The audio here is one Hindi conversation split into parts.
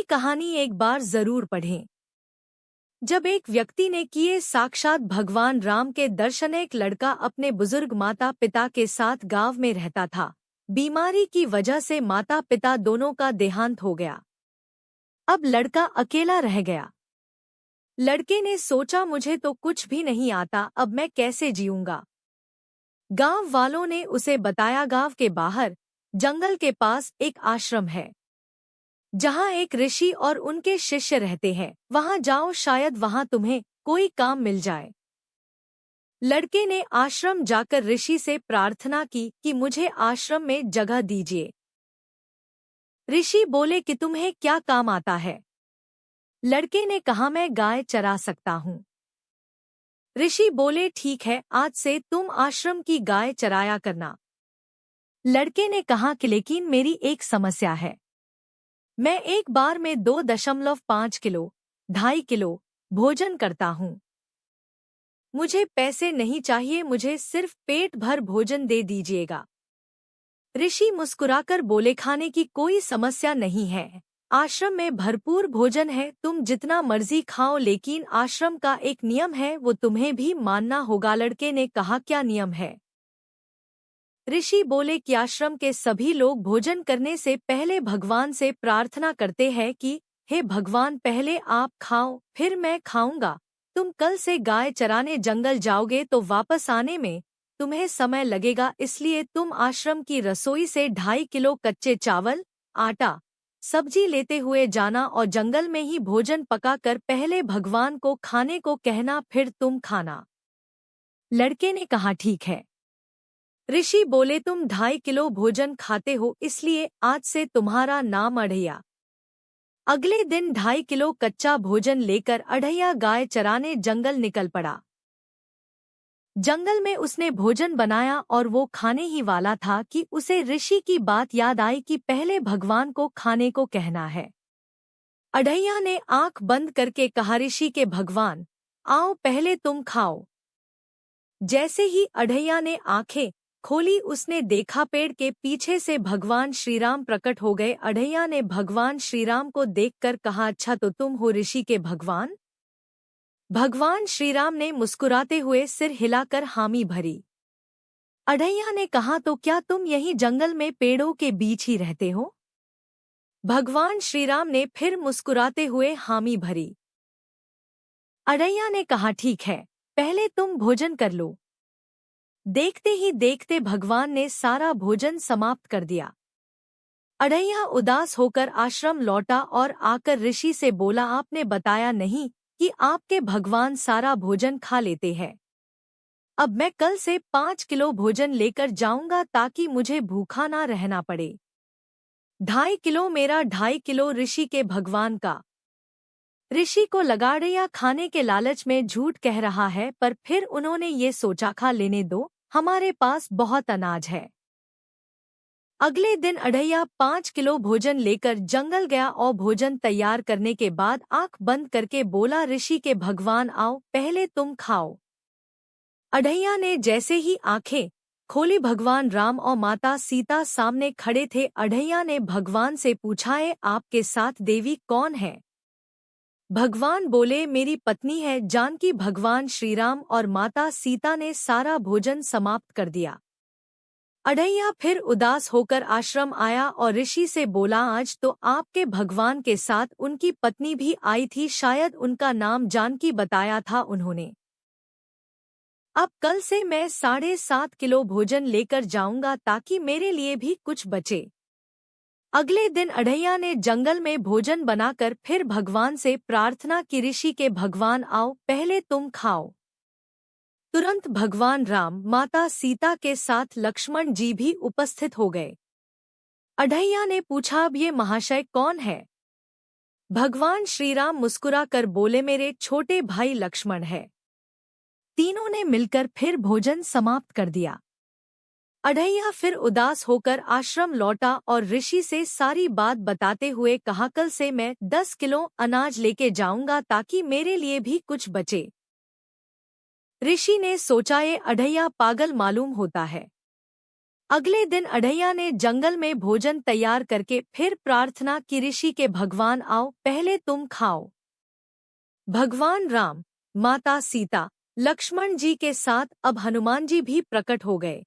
पूरी कहानी एक बार जरूर पढ़ें। जब एक व्यक्ति ने किए साक्षात भगवान राम के दर्शन, एक लड़का अपने बुजुर्ग माता पिता के साथ गांव में रहता था। बीमारी की वजह से माता पिता दोनों का देहांत हो गया। अब लड़का अकेला रह गया। लड़के ने सोचा, मुझे तो कुछ भी नहीं आता, अब मैं कैसे जीऊंगा। गांव वालों ने उसे बताया, गांव के बाहर जंगल के पास एक आश्रम है जहां एक ऋषि और उनके शिष्य रहते हैं। वहां जाओ, शायद वहां तुम्हें कोई काम मिल जाए। लड़के ने आश्रम जाकर ऋषि से प्रार्थना की कि मुझे आश्रम में जगह दीजिए। ऋषि बोले कि तुम्हें क्या काम आता है। लड़के ने कहा, मैं गाय चरा सकता हूँ। ऋषि बोले, ठीक है, आज से तुम आश्रम की गाय चराया करना। लड़के ने कहा कि लेकिन मेरी एक समस्या है। मैं एक बार में 2.5 किलो 2.5 किलो भोजन करता हूँ। मुझे पैसे नहीं चाहिए, मुझे सिर्फ पेट भर भोजन दे दीजिएगा। ऋषि मुस्कुराकर बोले, खाने की कोई समस्या नहीं है, आश्रम में भरपूर भोजन है, तुम जितना मर्जी खाओ, लेकिन आश्रम का एक नियम है, वो तुम्हें भी मानना होगा। लड़के ने कहा, क्या नियम है। ऋषि बोले कि आश्रम के सभी लोग भोजन करने से पहले भगवान से प्रार्थना करते हैं कि हे भगवान, पहले आप खाओ फिर मैं खाऊंगा। तुम कल से गाय चराने जंगल जाओगे तो वापस आने में तुम्हें समय लगेगा, इसलिए तुम आश्रम की रसोई से 2.5 किलो कच्चे चावल, आटा, सब्जी लेते हुए जाना और जंगल में ही भोजन पकाकर पहले भगवान को खाने को कहना, फिर तुम खाना। लड़के ने कहा, ठीक है। ऋषि बोले, तुम 2.5 किलो भोजन खाते हो, इसलिए आज से तुम्हारा नाम अढ़ैया। अगले दिन 2.5 किलो कच्चा भोजन लेकर अढ़ैया गाय चराने जंगल निकल पड़ा। जंगल में उसने भोजन बनाया और वो खाने ही वाला था कि उसे ऋषि की बात याद आई कि पहले भगवान को खाने को कहना है। अढ़ैया ने आंख बंद करके कहा, ऋषि के भगवान, आओ पहले तुम खाओ। जैसे ही अढ़ैया ने आंखें खोली, उसने देखा पेड़ के पीछे से भगवान श्रीराम प्रकट हो गए। अढ़ैया ने भगवान श्रीराम को देखकर कहा, अच्छा तो तुम हो ऋषि के भगवान। भगवान श्रीराम ने मुस्कुराते हुए सिर हिलाकर हामी भरी। अढ़ैया ने कहा, तो क्या तुम यहीं जंगल में पेड़ों के बीच ही रहते हो। भगवान श्रीराम ने फिर मुस्कुराते हुए हामी भरी। अढ़ैया ने कहा, ठीक है, पहले तुम भोजन कर लो। देखते ही देखते भगवान ने सारा भोजन समाप्त कर दिया। अढ़ैया उदास होकर आश्रम लौटा और आकर ऋषि से बोला, आपने बताया नहीं कि आपके भगवान सारा भोजन खा लेते हैं। अब मैं कल से 5 किलो भोजन लेकर जाऊंगा ताकि मुझे भूखा ना रहना पड़े। 2.5 किलो मेरा, 2.5 किलो ऋषि के भगवान का। ऋषि को लगा अढ़ैया खाने के लालच में झूठ कह रहा है, पर फिर उन्होंने ये सोचा, खा लेने दो, हमारे पास बहुत अनाज है। अगले दिन अढ़ैया 5 किलो भोजन लेकर जंगल गया और भोजन तैयार करने के बाद आंख बंद करके बोला, ऋषि के भगवान आओ, पहले तुम खाओ। अढ़ैया ने जैसे ही आंखें खोली, भगवान राम और माता सीता सामने खड़े थे। अढ़ैया ने भगवान से पूछा, आपके साथ देवी कौन है। भगवान बोले, मेरी पत्नी है जानकी। भगवान श्रीराम और माता सीता ने सारा भोजन समाप्त कर दिया। अढ़ैया फिर उदास होकर आश्रम आया और ऋषि से बोला, आज तो आपके भगवान के साथ उनकी पत्नी भी आई थी, शायद उनका नाम जानकी बताया था उन्होंने। अब कल से मैं 7.5 किलो भोजन लेकर जाऊंगा ताकि मेरे लिए भी कुछ बचे। अगले दिन अढ़ैया ने जंगल में भोजन बनाकर फिर भगवान से प्रार्थना की, ऋषि के भगवान आओ, पहले तुम खाओ। तुरंत भगवान राम, माता सीता के साथ लक्ष्मण जी भी उपस्थित हो गए। अढ़ैया ने पूछा, अब ये महाशय कौन है। भगवान श्रीराम मुस्कुरा कर बोले, मेरे छोटे भाई लक्ष्मण है। तीनों ने मिलकर फिर भोजन समाप्त कर दिया। अढ़ैया फिर उदास होकर आश्रम लौटा और ऋषि से सारी बात बताते हुए कहा, कल से मैं 10 किलो अनाज लेके जाऊंगा ताकि मेरे लिए भी कुछ बचे। ऋषि ने सोचा, ये अढ़ैया पागल मालूम होता है। अगले दिन अढ़ैया ने जंगल में भोजन तैयार करके फिर प्रार्थना की, ऋषि के भगवान आओ, पहले तुम खाओ। भगवान राम, माता सीता, लक्ष्मण जी के साथ अब हनुमान जी भी प्रकट हो गए।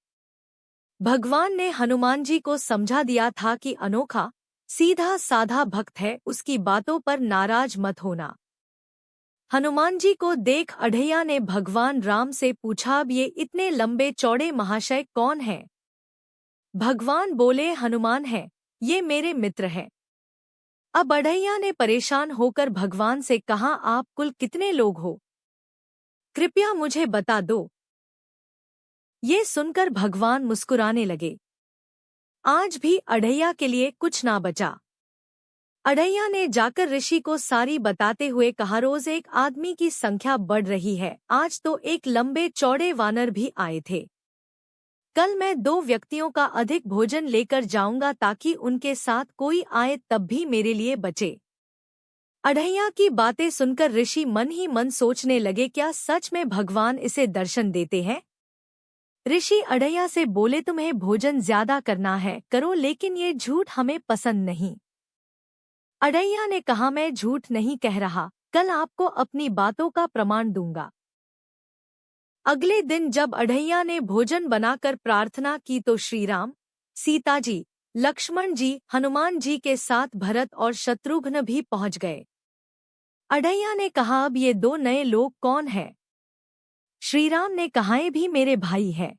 भगवान ने हनुमान जी को समझा दिया था कि अनोखा सीधा साधा भक्त है, उसकी बातों पर नाराज मत होना। हनुमान जी को देख अढ़ैया ने भगवान राम से पूछा, अब ये इतने लंबे चौड़े महाशय कौन हैं? भगवान बोले, हनुमान है, ये मेरे मित्र हैं। अब अढ़ैया ने परेशान होकर भगवान से कहा, आप कुल कितने लोग हो? कृपया मुझे बता दो। ये सुनकर भगवान मुस्कुराने लगे। आज भी अढ़ैया के लिए कुछ ना बचा। अढ़ैया ने जाकर ऋषि को सारी बताते हुए कहा, रोज एक आदमी की संख्या बढ़ रही है, आज तो एक लंबे चौड़े वानर भी आए थे। कल मैं 2 व्यक्तियों का अधिक भोजन लेकर जाऊंगा ताकि उनके साथ कोई आए तब भी मेरे लिए बचे। अढ़ैया की बातें सुनकर ऋषि मन ही मन सोचने लगे, क्या सच में भगवान इसे दर्शन देते हैं? ऋषि अढ़ैया से बोले, तुम्हें भोजन ज्यादा करना है करो, लेकिन ये झूठ हमें पसंद नहीं। अढ़ैया ने कहा, मैं झूठ नहीं कह रहा, कल आपको अपनी बातों का प्रमाण दूंगा। अगले दिन जब अढ़ैया ने भोजन बनाकर प्रार्थना की तो श्रीराम, सीता जी, लक्ष्मण जी, हनुमान जी के साथ भरत और शत्रुघ्न भी पहुंच गए। अढ़ैया ने कहा, अब ये 2 नए लोग कौन हैं? श्रीराम ने कहा, ये भी मेरे भाई हैं।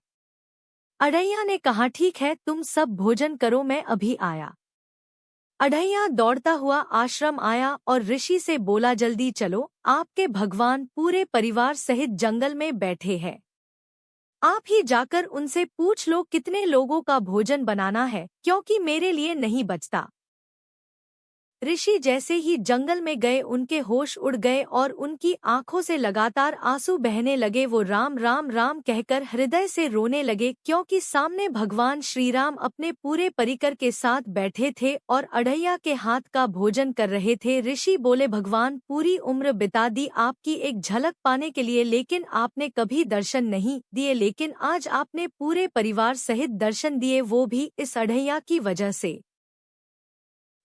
अढ़ैया ने कहा, ठीक है, तुम सब भोजन करो, मैं अभी आया। अढ़ैया दौड़ता हुआ आश्रम आया और ऋषि से बोला, जल्दी चलो, आपके भगवान पूरे परिवार सहित जंगल में बैठे हैं। आप ही जाकर उनसे पूछ लो कितने लोगों का भोजन बनाना है, क्योंकि मेरे लिए नहीं बचता। ऋषि जैसे ही जंगल में गए उनके होश उड़ गए और उनकी आंखों से लगातार आंसू बहने लगे। वो राम राम राम कहकर हृदय से रोने लगे, क्योंकि सामने भगवान श्रीराम अपने पूरे परिकर के साथ बैठे थे और अढ़ैया के हाथ का भोजन कर रहे थे। ऋषि बोले, भगवान पूरी उम्र बिता दी आपकी एक झलक पाने के लिए, लेकिन आपने कभी दर्शन नहीं दिए, लेकिन आज आपने पूरे परिवार सहित दर्शन दिए, वो भी इस अढ़ैया की वजह से।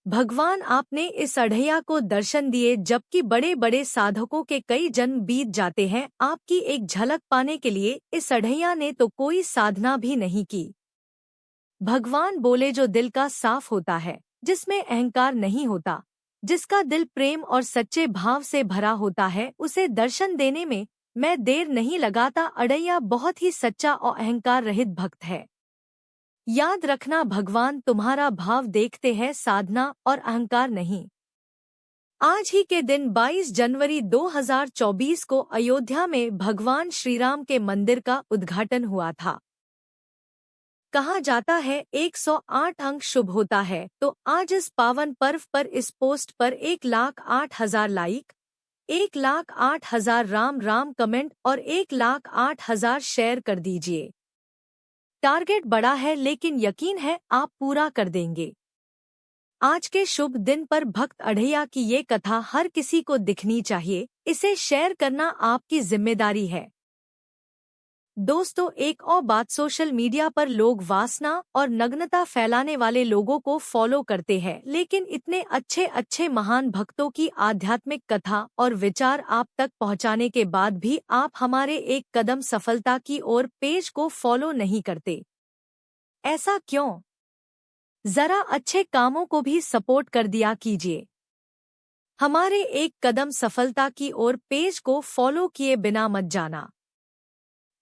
भगवान, आपने इस अढ़ैया को दर्शन दिए, जबकि बड़े बड़े साधकों के कई जन्म बीत जाते हैं, आपकी एक झलक पाने के लिए इस अढ़ैया ने तो कोई साधना भी नहीं की। भगवान बोले, जो दिल का साफ होता है, जिसमें अहंकार नहीं होता, जिसका दिल प्रेम और सच्चे भाव से भरा होता है, उसे दर्शन देने में मैं देर नहीं लगाता। अढ़ैया बहुत ही सच्चा और अहंकार रहित भक्त है। याद रखना, भगवान तुम्हारा भाव देखते हैं, साधना और अहंकार नहीं। आज ही के दिन 22 जनवरी 2024 को अयोध्या में भगवान श्रीराम के मंदिर का उद्घाटन हुआ था। कहा जाता है 108 अंक शुभ होता है, तो आज इस पावन पर्व पर इस पोस्ट पर 1,08,000 लाइक, 1,08,000 राम राम कमेंट और 1,08,000 शेयर कर दीजिए। टारगेट बड़ा है, लेकिन यकीन है आप पूरा कर देंगे। आज के शुभ दिन पर भक्त अढ़ैया की ये कथा हर किसी को दिखनी चाहिए, इसे शेयर करना आपकी जिम्मेदारी है। दोस्तों, एक और बात, सोशल मीडिया पर लोग वासना और नग्नता फैलाने वाले लोगों को फॉलो करते हैं, लेकिन इतने अच्छे अच्छे महान भक्तों की आध्यात्मिक कथा और विचार आप तक पहुंचाने के बाद भी आप हमारे एक कदम सफलता की ओर पेज को फॉलो नहीं करते। ऐसा क्यों? जरा अच्छे कामों को भी सपोर्ट कर दिया कीजिए। हमारे एक कदम सफलता की ओर पेज को फॉलो किए बिना मत जाना।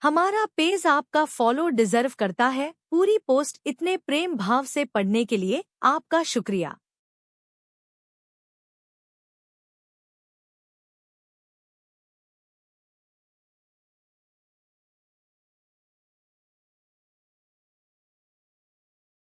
हमारा पेज आपका फॉलो डिजर्व करता है। पूरी पोस्ट इतने प्रेम भाव से पढ़ने के लिए आपका शुक्रिया।